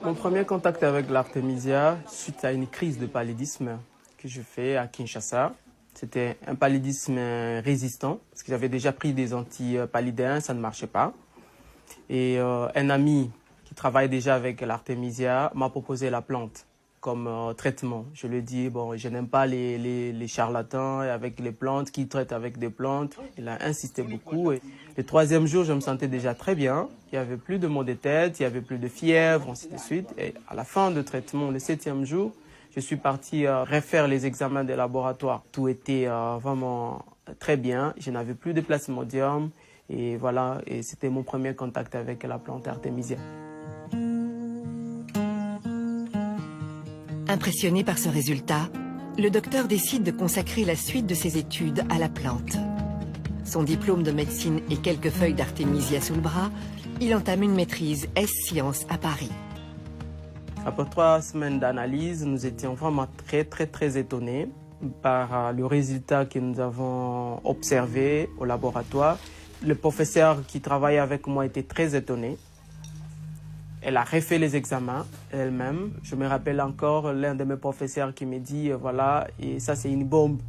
Mon premier contact avec l'artémisia, suite à une crise de paludisme que je fais à Kinshasa, c'était un paludisme résistant, parce que j'avais déjà pris des antipaludéens, ça ne marchait pas. Et un ami qui travaille déjà avec l'artémisia m'a proposé la plante comme traitement. Je lui ai dit, bon, je n'aime pas les charlatans avec les plantes qui traitent avec des plantes. Il a insisté beaucoup. Et le troisième jour, je me sentais déjà très bien. Il n'y avait plus de maux de tête, il n'y avait plus de fièvre, ainsi de suite. Et à la fin du traitement, le 7e jour, je suis parti refaire les examens des laboratoires. Tout était vraiment très bien. Je n'avais plus de plasmodium. Et voilà, et c'était mon premier contact avec la plante artémisia. Impressionné par ce résultat, le docteur décide de consacrer la suite de ses études à la plante. Son diplôme de médecine et quelques feuilles d'artémisia sous le bras, il entame une maîtrise S-Sciences à Paris. Après 3 semaines d'analyse, nous étions vraiment très étonnés par le résultat que nous avons observé au laboratoire. Le professeur qui travaillait avec moi était très étonné. Elle a refait les examens elle-même. Je me rappelle encore l'un de mes professeurs qui me dit, voilà, et ça c'est une bombe.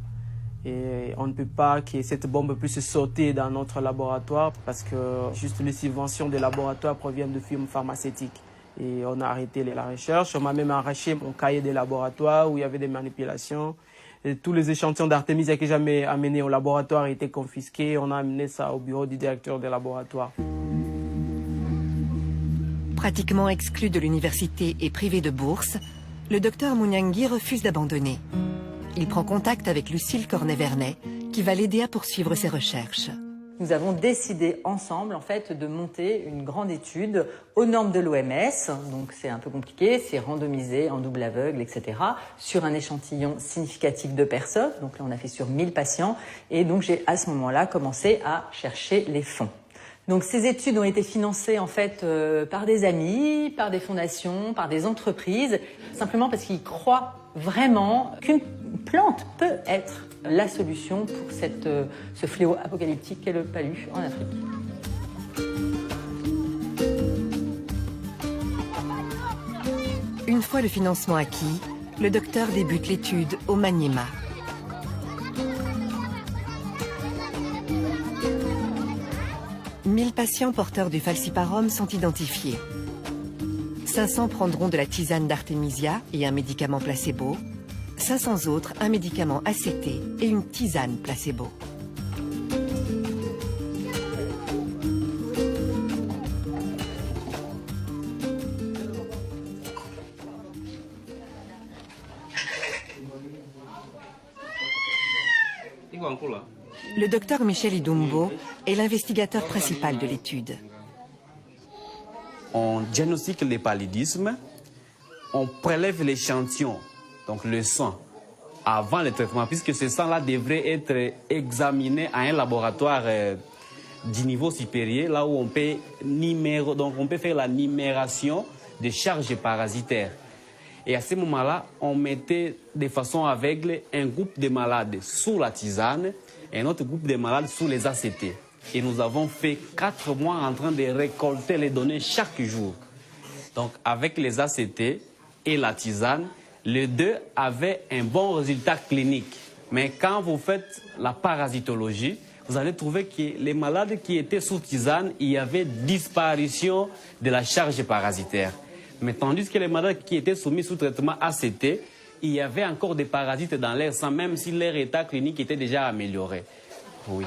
Et on ne peut pas que cette bombe puisse sauter dans notre laboratoire parce que juste les subventions des laboratoires proviennent de firmes pharmaceutiques. Et on a arrêté la recherche. On m'a même arraché mon cahier des laboratoires où il y avait des manipulations. Et tous les échantillons d'artémisia que j'avais amenés au laboratoire étaient confisqués. On a amené ça au bureau du directeur des laboratoires. Pratiquement exclu de l'université et privé de bourse, le docteur Mouniangui refuse d'abandonner. Il prend contact avec Lucille Cornet-Vernet, qui va l'aider à poursuivre ses recherches. Nous avons décidé ensemble, en fait, de monter une grande étude aux normes de l'OMS. Donc c'est un peu compliqué, c'est randomisé en double aveugle, etc. sur un échantillon significatif de personnes. Donc là, on a fait sur 1000 patients. Et donc j'ai à ce moment-là commencé à chercher les fonds. Donc ces études ont été financées en fait par des amis, par des fondations, par des entreprises, simplement parce qu'ils croient vraiment qu'une plante peut être la solution pour ce fléau apocalyptique qu'est le palu en Afrique. Une fois le financement acquis, le docteur débute l'étude au Maniema. Mille patients porteurs du falciparum sont identifiés. 500 prendront de la tisane d'artémisia et un médicament placebo. 500 autres, un médicament ACT et une tisane placebo. Le docteur Michel Idumbo est l'investigateur principal de l'étude. On diagnostique le paludisme, on prélève l'échantillon, donc le sang, avant le traitement, puisque ce sang-là devrait être examiné à un laboratoire du niveau supérieur, là où on peut, faire la numération des charges parasitaires. Et à ce moment-là, on mettait de façon aveugle un groupe de malades sous la tisane et un autre groupe de malades sous les ACT. Et nous avons fait 4 mois en train de récolter les données chaque jour. Donc avec les ACT et la tisane, les deux avaient un bon résultat clinique. Mais quand vous faites la parasitologie, vous allez trouver que les malades qui étaient sous tisane, il y avait disparition de la charge parasitaire. Mais tandis que les malades qui étaient soumis sous traitement ACT, il y avait encore des parasites dans leur sang, même si leur état clinique était déjà amélioré. Oui.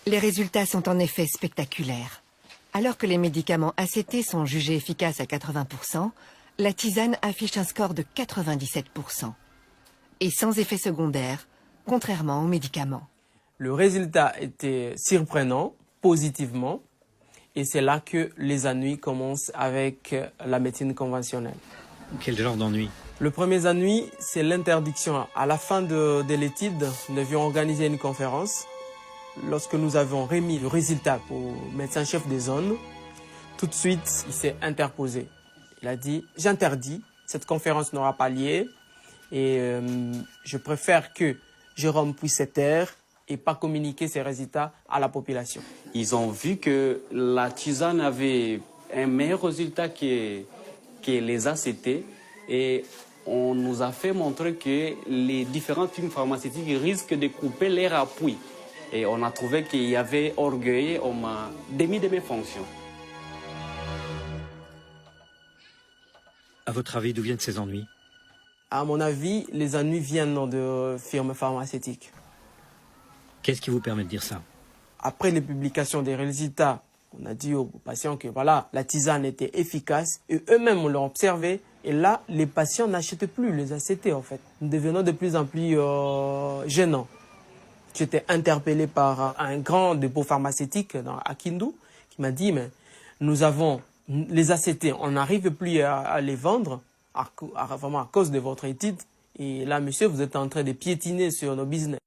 Les résultats sont en effet spectaculaires. Alors que les médicaments ACT sont jugés efficaces à 80%, la tisane affiche un score de 97%. Et sans effet secondaire, contrairement aux médicaments. Le résultat était surprenant, positivement, et c'est là que les ennuis commencent avec la médecine conventionnelle. Quel genre d'ennui? Le premier ennui, c'est l'interdiction. À la fin de l'étude, nous devions organiser une conférence. Lorsque nous avons remis le résultat au médecin-chef des zones, tout de suite, il s'est interposé. Il a dit, j'interdis, cette conférence n'aura pas lieu et je préfère que Jérôme puisse se taire et pas communiquer ses résultats à la population. Ils ont vu que la tisane avait un meilleur résultat que que les ACT et on nous a fait montrer que les différentes firmes pharmaceutiques risquent de couper leur appui. Et on a trouvé qu'il y avait orgueil, on m'a démis de mes fonctions. À votre avis, d'où viennent ces ennuis? À mon avis, les ennuis viennent de firmes pharmaceutiques. Qu'est-ce qui vous permet de dire ça? Après les publications des résultats, on a dit aux patients que voilà, la tisane était efficace et eux-mêmes l'ont observé. Et là, les patients n'achètent plus les ACT en fait. Nous devenons de plus en plus gênants. J'étais interpellé par un grand dépôt pharmaceutique à Kindu qui m'a dit mais nous avons les ACT, on n'arrive plus à les vendre vraiment à cause de votre étude. Et là, monsieur, vous êtes en train de piétiner sur nos business.